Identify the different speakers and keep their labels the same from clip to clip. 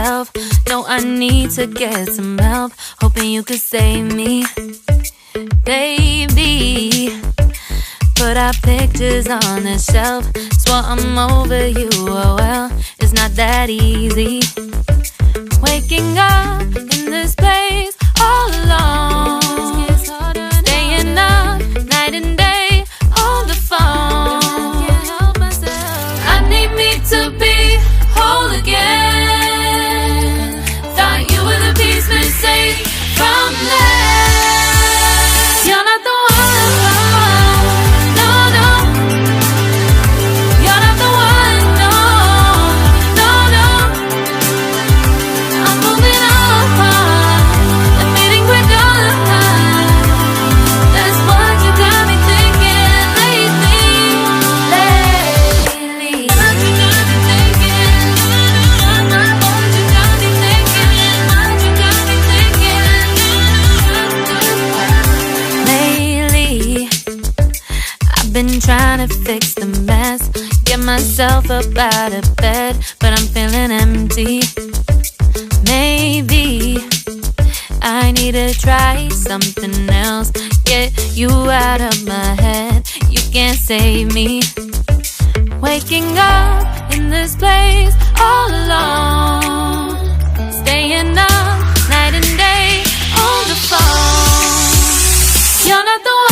Speaker 1: myself. No, I need to get some help. Hoping you could save me, baby. Put our pictures on the shelf. Swore I'm over you, oh well, it's not that easy. Waking up in this place all alone, staying up night and day on the phone. I need me to be whole again. Thought you were the piece missing from that. You're not the one. Been trying to fix the mess, get myself up out of bed, but I'm feeling empty. Maybe I need to try something else. Get you out of my head, you can't save me. Waking up in this place all alone, staying up night and day on the phone. You're not the one.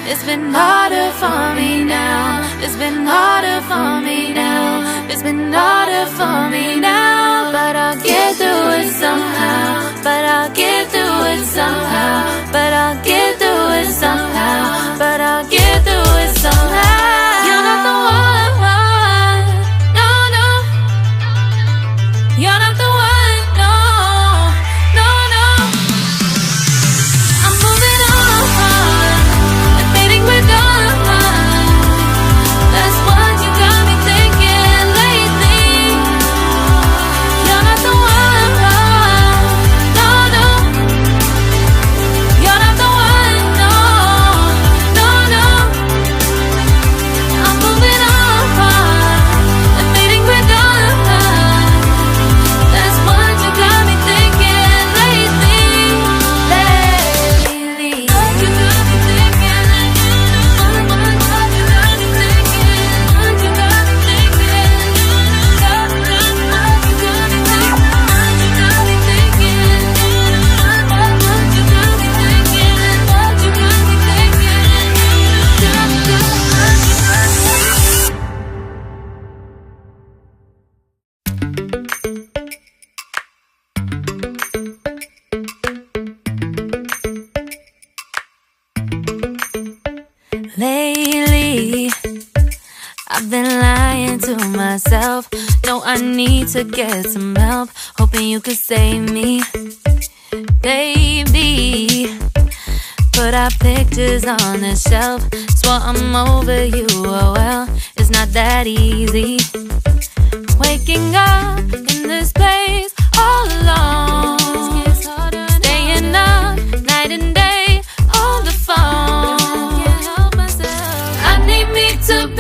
Speaker 1: It's been harder for me now. It's been harder for me now. It's been harder for me now. But I'll get through it somehow. But I'll get through it somehow. But I'll get through it somehow. But I'll get through it somehow. You're not the one. No, no. You're not the one. No, no, no. I'm moving on. Lately, I've been lying to myself. No, I need to get some help. Hoping you could save me, baby. Put our pictures on the shelf. Swore I'm over you, oh well, it's not that easy.